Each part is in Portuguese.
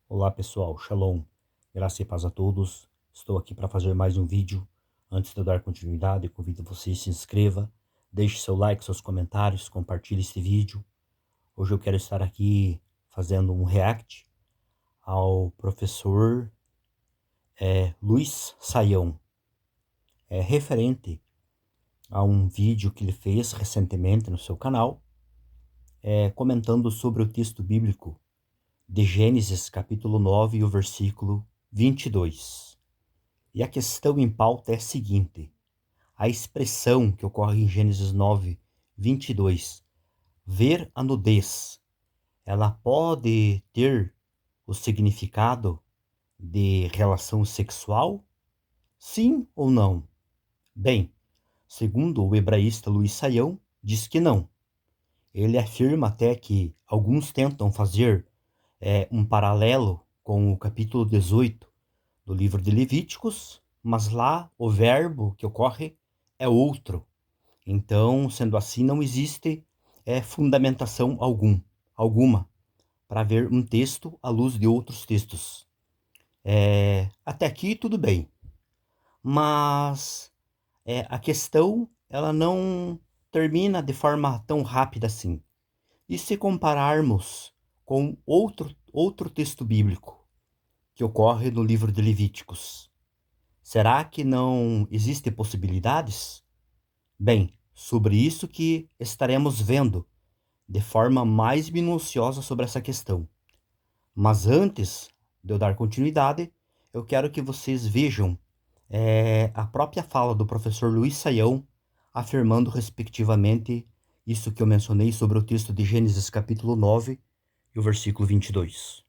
Olá pessoal, Shalom, graça e paz a todos. Estou aqui para fazer mais um vídeo. Antes de eu dar continuidade, convido você a se inscreva, deixe seu like, seus comentários, compartilhe este vídeo. Hoje eu quero estar aqui fazendo um react ao professor Luiz Saião, referente a um vídeo que ele fez recentemente no seu canal, comentando sobre o texto bíblico de Gênesis capítulo 9 e o versículo 22. E a questão em pauta é a seguinte: a expressão que ocorre em Gênesis 9, 22, ver a nudez, ela pode ter o significado de relação sexual? Sim ou não? Bem, segundo o hebraísta Luiz Saião, diz que não. Ele afirma até que alguns tentam fazer um paralelo com o capítulo 18 do livro de Levíticos, mas lá o verbo que ocorre é outro. Então, sendo assim, não existe fundamentação alguma para ver um texto à luz de outros textos. Até aqui tudo bem, mas a questão ela não termina de forma tão rápida assim. E se compararmos com outro texto bíblico que ocorre no livro de Levíticos, será que não existem possibilidades? Bem, sobre isso que estaremos vendo de forma mais minuciosa sobre essa questão. Mas antes de eu dar continuidade, eu quero que vocês vejam a própria fala do professor Luiz Saião, afirmando respectivamente isso que eu mencionei sobre o texto de Gênesis capítulo 9 e o versículo 22.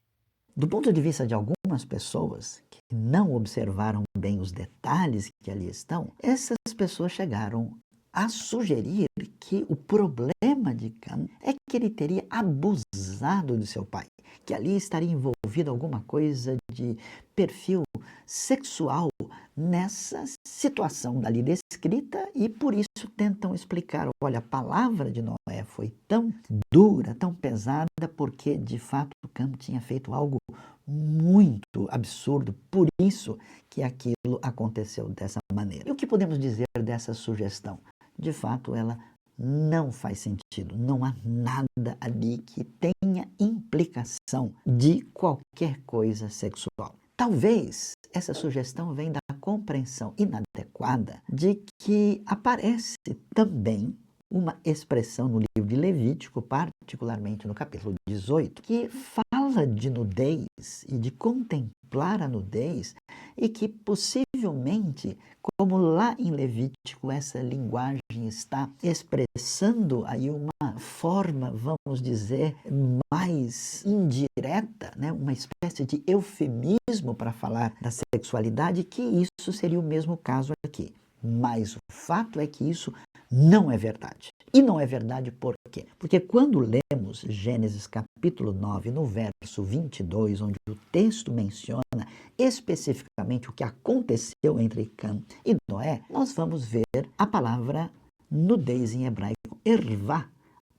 Do ponto de vista de algumas pessoas que não observaram bem os detalhes que ali estão, essas pessoas chegaram a sugerir que o problema de Cã é que ele teria abusado de seu pai, que ali estaria envolvido alguma coisa de perfil sexual nessa situação dali descrita, e por isso tentam explicar, olha, a palavra de Noé foi tão dura, tão pesada, porque de fato Cã tinha feito algo muito absurdo, por isso que aquilo aconteceu dessa maneira. E o que podemos dizer dessa sugestão? De fato, ela não faz sentido. Não há nada ali que tenha implicação de qualquer coisa sexual. Talvez essa sugestão venha da compreensão inadequada de que aparece também uma expressão no livro de Levítico, particularmente no capítulo 18, que fala de nudez e de contemplar a nudez, e que possivelmente, como lá em Levítico essa linguagem está expressando aí uma forma, vamos dizer, mais indireta, né? Uma espécie de eufemismo para falar da sexualidade, que isso seria o mesmo caso aqui. Mas o fato é que isso não é verdade. E não é verdade por quê? Porque quando lemos Gênesis capítulo 9, no verso 22, onde o texto menciona especificamente o que aconteceu entre Cã e Noé, nós vamos ver a palavra nudez em hebraico, ervá,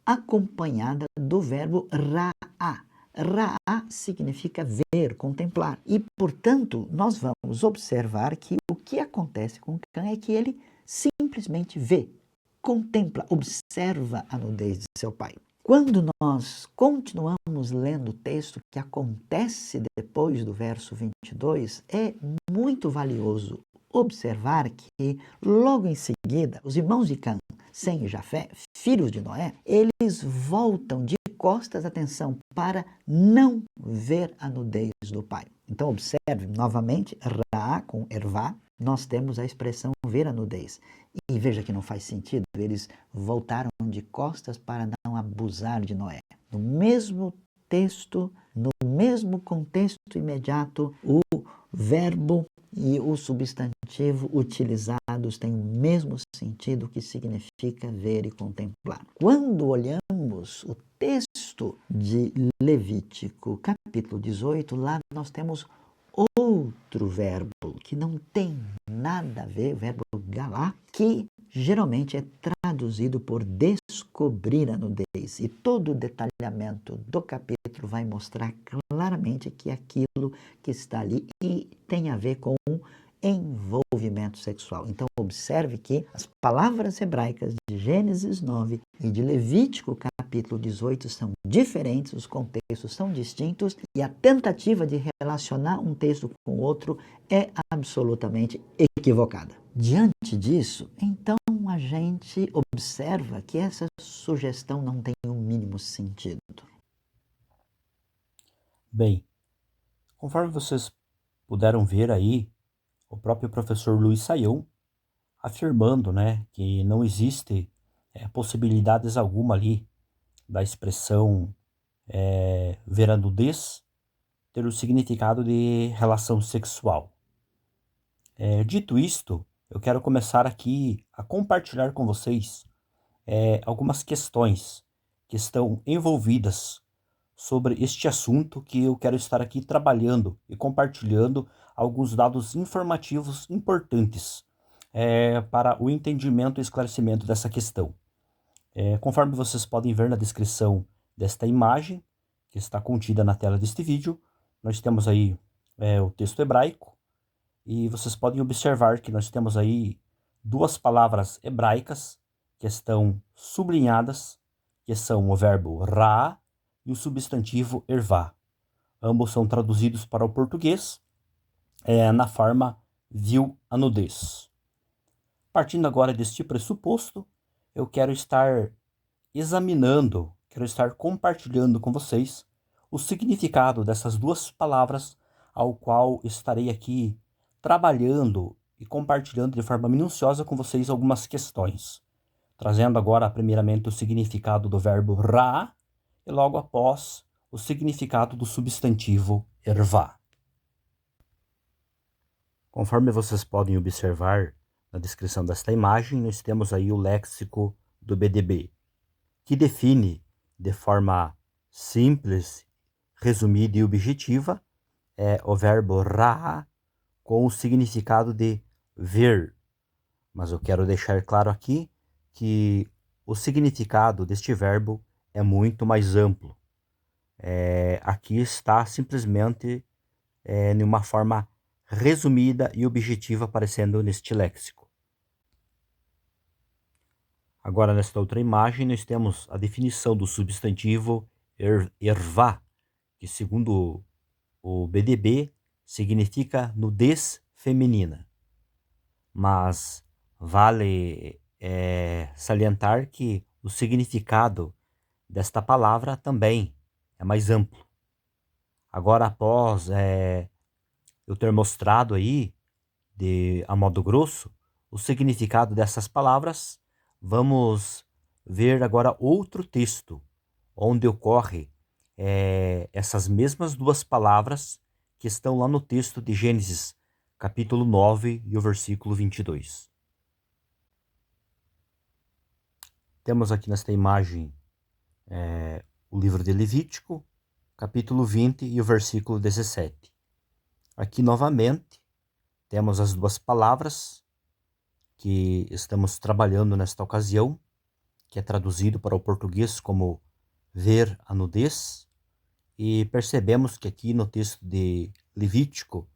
acompanhada do verbo ra'á. Ra'á significa ver, contemplar. E, portanto, nós vamos observar que o que acontece com Cã é que ele simplesmente vê, contempla, observa a nudez de seu pai. Quando nós continuamos lendo o texto que acontece depois do verso 22, é muito valioso observar que, logo em seguida, os irmãos de Cã, Sem e Jafé, filhos de Noé, eles voltam de costas, atenção, para não ver a nudez do pai. Então, observe novamente, Ra com ervá, nós temos a expressão ver a nudez. E veja que não faz sentido, eles voltaram de costas para não abusar de Noé. No mesmo texto, no mesmo contexto imediato, o verbo e o substantivo utilizados têm o mesmo sentido, que significa ver e contemplar. Quando olhamos o texto de Levítico, capítulo 18, lá nós temos outro verbo que não tem nada a ver, o verbo galá, que geralmente é traduzido por descobrir a nudez. E todo o detalhamento do capítulo vai mostrar claramente que aquilo que está ali e tem a ver com envolvimento sexual. Então, observe que as palavras hebraicas de Gênesis 9 e de Levítico capítulo 18 são diferentes, os contextos são distintos e a tentativa de relacionar um texto com o outro é absolutamente equivocada. Diante disso, então a gente observa que essa sugestão não tem o mínimo sentido. Bem, conforme vocês puderam ver aí, o próprio professor Luiz Saião afirmando, né, que não existe possibilidades alguma ali da expressão ver a nudez ter o significado de relação sexual. Dito isto, eu quero começar aqui a compartilhar com vocês algumas questões que estão envolvidas sobre este assunto que eu quero estar aqui trabalhando e compartilhando alguns dados informativos importantes para o entendimento e esclarecimento dessa questão. Conforme vocês podem ver na descrição desta imagem, que está contida na tela deste vídeo, nós temos aí o texto hebraico, e vocês podem observar que nós temos aí duas palavras hebraicas que estão sublinhadas, que são o verbo ra e o substantivo ervá. Ambos são traduzidos para o português na forma viu a nudez. Partindo agora deste pressuposto, eu quero estar examinando, quero estar compartilhando com vocês o significado dessas duas palavras, ao qual estarei aqui trabalhando e compartilhando de forma minuciosa com vocês algumas questões. Trazendo agora primeiramente o significado do verbo ra e logo após o significado do substantivo ervá. Conforme vocês podem observar na descrição desta imagem, nós temos aí o léxico do BDB, que define de forma simples, resumida e objetiva o verbo ra com o significado de ver. Mas eu quero deixar claro aqui que o significado deste verbo é muito mais amplo. Aqui está simplesmente em uma forma resumida e objetiva aparecendo neste léxico. Agora, nesta outra imagem, nós temos a definição do substantivo ervá, que segundo o BDB significa nudez feminina. Mas vale salientar que o significado desta palavra também é mais amplo. Agora, após eu ter mostrado aí, a modo grosso, o significado dessas palavras, vamos ver agora outro texto, onde ocorre essas mesmas duas palavras que estão lá no texto de Gênesis, capítulo 9 e o versículo 22. Temos aqui nesta imagem o livro de Levítico, capítulo 20 e o versículo 17. Aqui novamente temos as duas palavras que estamos trabalhando nesta ocasião, que é traduzido para o português como ver a nudez, e percebemos que aqui no texto de Levítico,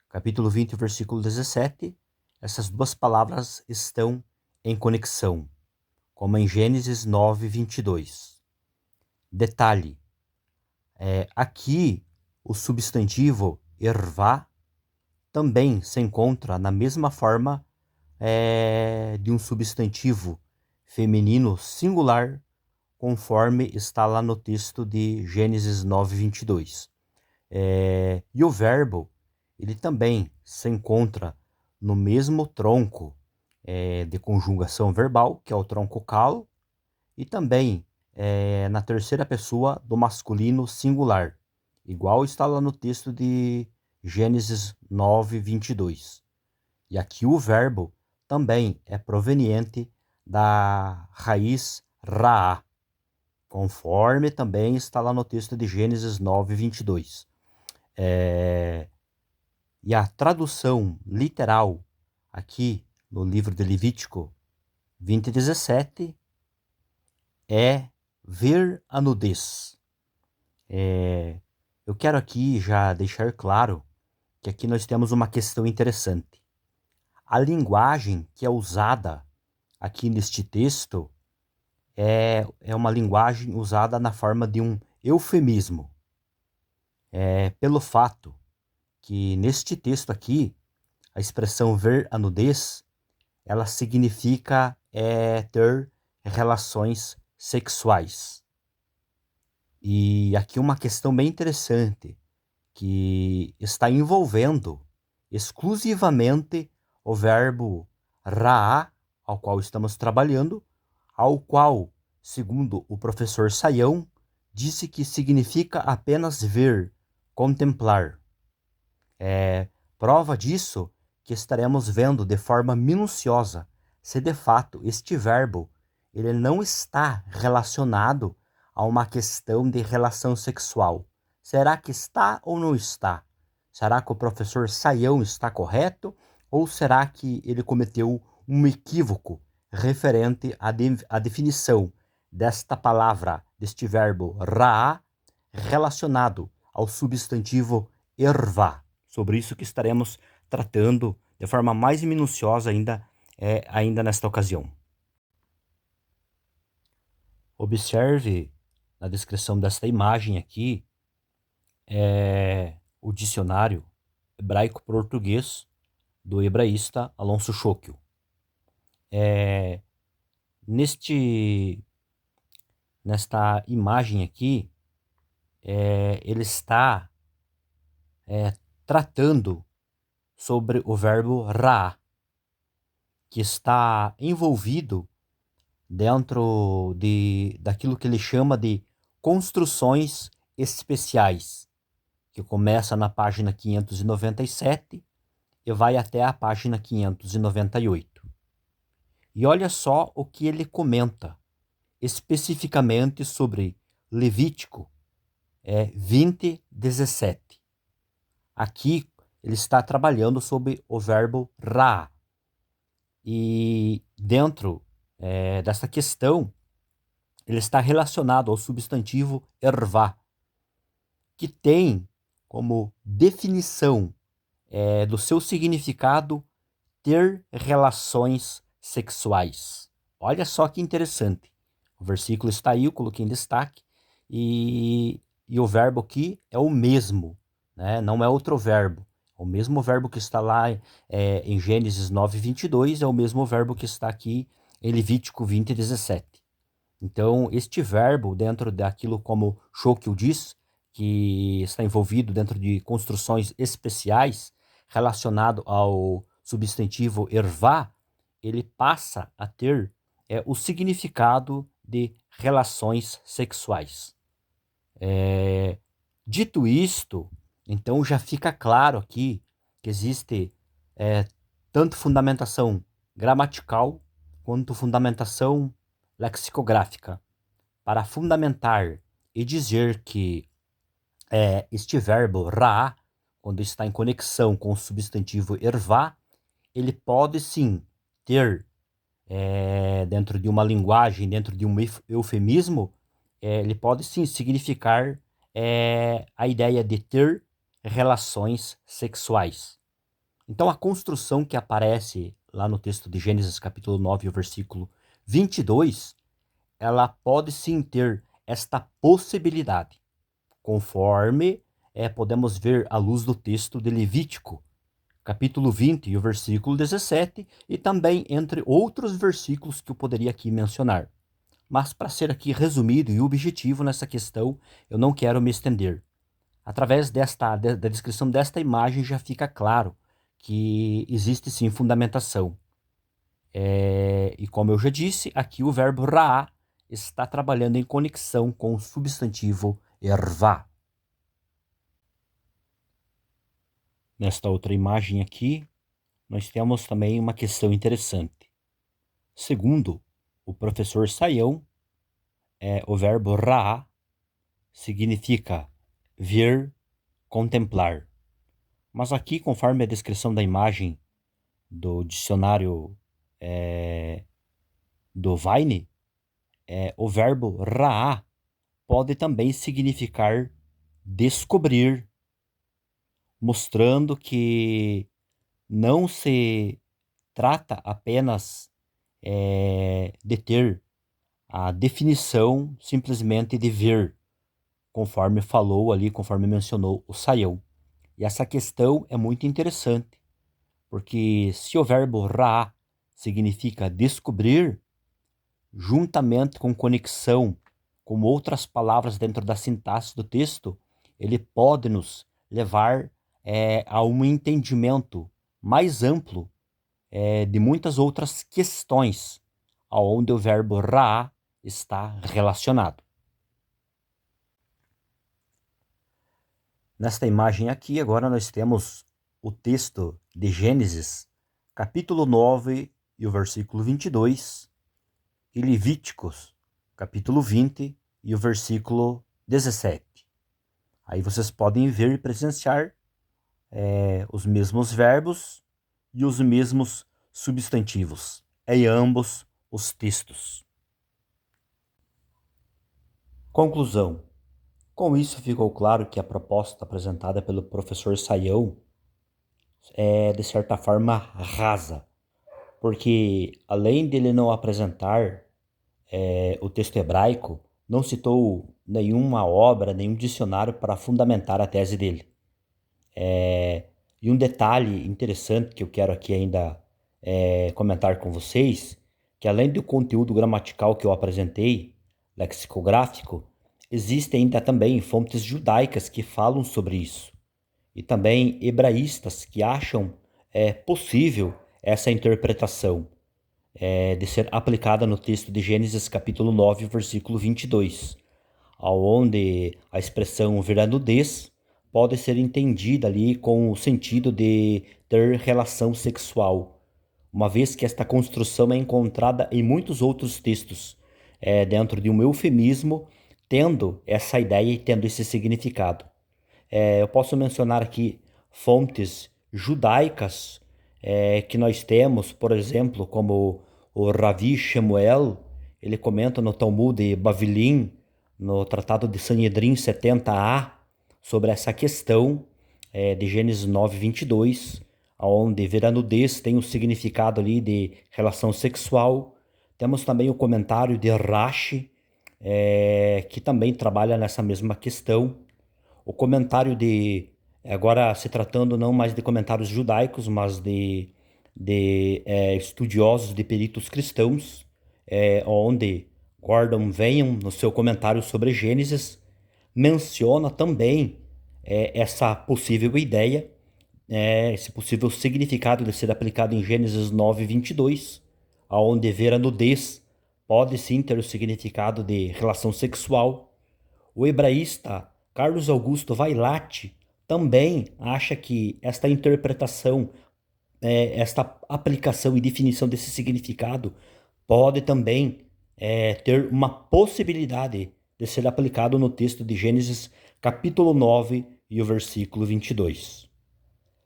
capítulo 20, versículo 17, essas duas palavras estão em conexão, como em Gênesis 9, 22. Detalhe, aqui o substantivo ervá também se encontra na mesma forma de um substantivo feminino singular, conforme está lá no texto de Gênesis 9, 22. E o verbo, ele também se encontra no mesmo tronco de conjugação verbal, que é o tronco cal, e também na terceira pessoa do masculino singular, igual está lá no texto de Gênesis 9, 22. E aqui o verbo também é proveniente da raiz raá, conforme também está lá no texto de Gênesis 9, 22. E a tradução literal aqui no livro de Levítico 20:17 é ver a nudez. Eu quero aqui já deixar claro que aqui nós temos uma questão interessante. A linguagem que é usada aqui neste texto é uma linguagem usada na forma de um eufemismo. Pelo fato que neste texto aqui, a expressão ver a nudez, ela significa ter relações sexuais. E aqui uma questão bem interessante, que está envolvendo exclusivamente o verbo ra'á, ao qual estamos trabalhando, ao qual, segundo o professor Saião, disse que significa apenas ver, contemplar. Prova disso que estaremos vendo de forma minuciosa se de fato este verbo ele não está relacionado a uma questão de relação sexual. Será que está ou não está? Será que o professor Saião está correto? Ou será que ele cometeu um equívoco referente à definição desta palavra, deste verbo ra'á, relacionado ao substantivo ervá? Sobre isso que estaremos tratando de forma mais minuciosa ainda nesta ocasião. Observe na descrição desta imagem aqui o dicionário hebraico-português do hebraísta Alonso Schockel. Nesta imagem aqui, ele está tratando sobre o verbo ra, que está envolvido dentro daquilo que ele chama de construções especiais, que começa na página 597 e vai até a página 598. E olha só o que ele comenta especificamente sobre Levítico 20:17. Aqui ele está trabalhando sobre o verbo ra. E dentro dessa questão, ele está relacionado ao substantivo ervá, que tem como definição do seu significado ter relações sexuais. Olha só que interessante. O versículo está aí, eu coloquei em destaque, e o verbo aqui é o mesmo, né? Não é outro verbo. O mesmo verbo que está lá em Gênesis 9:22 é o mesmo verbo que está aqui em Levítico 20:17. Então, este verbo, dentro daquilo como Schockel diz, que está envolvido dentro de construções especiais relacionado ao substantivo ervá, ele passa a ter o significado de relações sexuais. Dito isto, então já fica claro aqui que existe tanto fundamentação gramatical quanto fundamentação lexicográfica para fundamentar e dizer que este verbo ra, quando está em conexão com o substantivo ervá, ele pode sim ter, dentro de uma linguagem, dentro de um eufemismo, ele pode sim significar a ideia de ter relações sexuais. Então a construção que aparece lá no texto de Gênesis capítulo 9, o versículo 22, ela pode sim ter esta possibilidade, conforme podemos ver à luz do texto de Levítico, capítulo 20 e o versículo 17, e também entre outros versículos que eu poderia aqui mencionar. Mas para ser aqui resumido e objetivo nessa questão, eu não quero me estender. Através da descrição desta imagem já fica claro que existe sim fundamentação. E como eu já disse, aqui o verbo ra'á está trabalhando em conexão com o substantivo ervá. Nesta outra imagem aqui, nós temos também uma questão interessante. Segundo o professor Saião, o verbo ra'á significa ver, contemplar. Mas aqui, conforme a descrição da imagem do dicionário do Vine, o verbo ra'á pode também significar descobrir, mostrando que não se trata apenas de ter a definição simplesmente de ver, conforme falou ali, conforme mencionou o Saião. E essa questão é muito interessante, porque se o verbo ra significa descobrir, juntamente com conexão com outras palavras dentro da sintaxe do texto, ele pode nos levar a um entendimento mais amplo de muitas outras questões aonde o verbo ra está relacionado. Nesta imagem aqui, agora nós temos o texto de Gênesis, capítulo 9 e o versículo 22, e Levíticos, capítulo 20 e o versículo 17. Aí vocês podem ver e presenciar os mesmos verbos e os mesmos substantivos em ambos os textos. Conclusão. Com isso ficou claro que a proposta apresentada pelo professor Saião é, de certa forma, rasa, porque além dele não apresentar o texto hebraico, não citou nenhuma obra, nenhum dicionário para fundamentar a tese dele. E um detalhe interessante que eu quero aqui ainda comentar com vocês, que além do conteúdo gramatical que eu apresentei, lexicográfico, existem ainda também fontes judaicas que falam sobre isso. E também hebraístas que acham possível essa interpretação de ser aplicada no texto de Gênesis capítulo 9, versículo 22, onde a expressão ver a nudez pode ser entendida ali com o sentido de ter relação sexual, uma vez que esta construção é encontrada em muitos outros textos, dentro de um eufemismo, tendo essa ideia e tendo esse significado. Eu posso mencionar aqui fontes judaicas que nós temos, por exemplo, como o Ravi Shemuel, ele comenta no Talmud de Bavilim, no Tratado de Sanhedrin 70a, sobre essa questão de Gênesis 9, 22, onde ver a nudez tem um significado ali de relação sexual. Temos também o comentário de Rashi, que também trabalha nessa mesma questão. O comentário agora se tratando não mais de comentários judaicos, mas de estudiosos, de peritos cristãos, onde Gordon Venham, no seu comentário sobre Gênesis, menciona também essa possível ideia, esse possível significado de ser aplicado em Gênesis 9, 22, onde ver a nudez pode sim ter o significado de relação sexual. O hebraísta Carlos Augusto Vailate também acha que esta interpretação, esta aplicação e definição desse significado pode também ter uma possibilidade de ser aplicado no texto de Gênesis capítulo 9 e o versículo 22.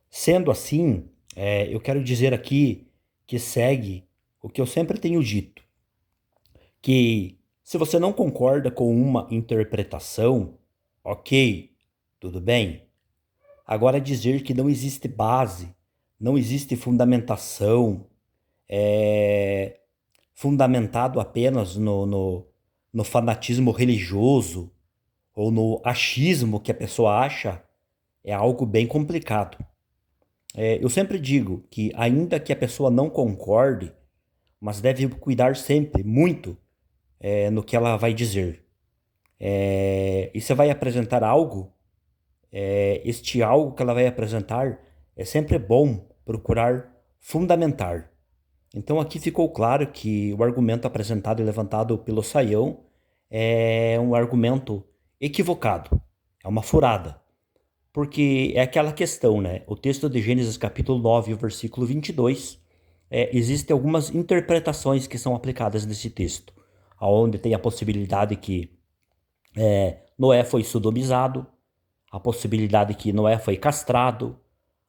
Sendo assim, eu quero dizer aqui que segue o que eu sempre tenho dito, que se você não concorda com uma interpretação, ok, tudo bem. Agora dizer que não existe base, não existe fundamentação, fundamentado apenas no fanatismo religioso ou no achismo que a pessoa acha, é algo bem complicado. Eu sempre digo que ainda que a pessoa não concorde, mas deve cuidar sempre muito no que ela vai dizer. E você vai apresentar algo, este algo que ela vai apresentar é sempre bom procurar fundamentar. Então aqui ficou claro que o argumento apresentado e levantado pelo Saião é um argumento equivocado, é uma furada. Porque é aquela questão, né? O texto de Gênesis capítulo 9, versículo 22, existem algumas interpretações que são aplicadas nesse texto, onde tem a possibilidade que Noé foi sodomizado, a possibilidade que Noé foi castrado,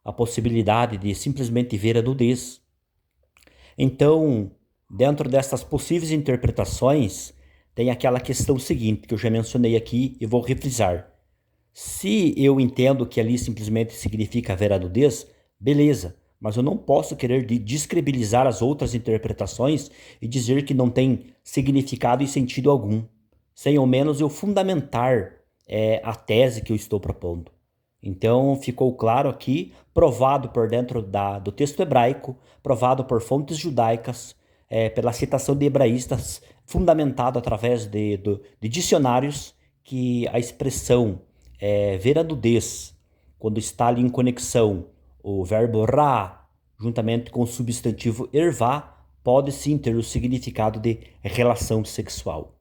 a possibilidade de simplesmente ver a nudez. Então, dentro dessas possíveis interpretações, tem aquela questão seguinte que eu já mencionei aqui e vou refrisar. Se eu entendo que ali simplesmente significa ver a nudez, beleza, mas eu não posso querer descredibilizar as outras interpretações e dizer que não tem significado e sentido algum, sem ao menos eu fundamentar a tese que eu estou propondo. Então ficou claro aqui, provado por dentro do texto hebraico, provado por fontes judaicas, pela citação de hebraístas, fundamentado através de dicionários, que a expressão ver a nudez, quando está ali em conexão o verbo ra, juntamente com o substantivo ervá, pode sim ter o significado de relação sexual.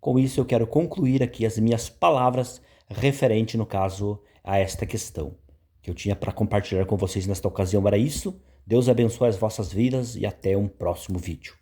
Com isso eu quero concluir aqui as minhas palavras referente, no caso, a esta questão. Que eu tinha para compartilhar com vocês nesta ocasião era isso. Deus abençoe as vossas vidas e até um próximo vídeo.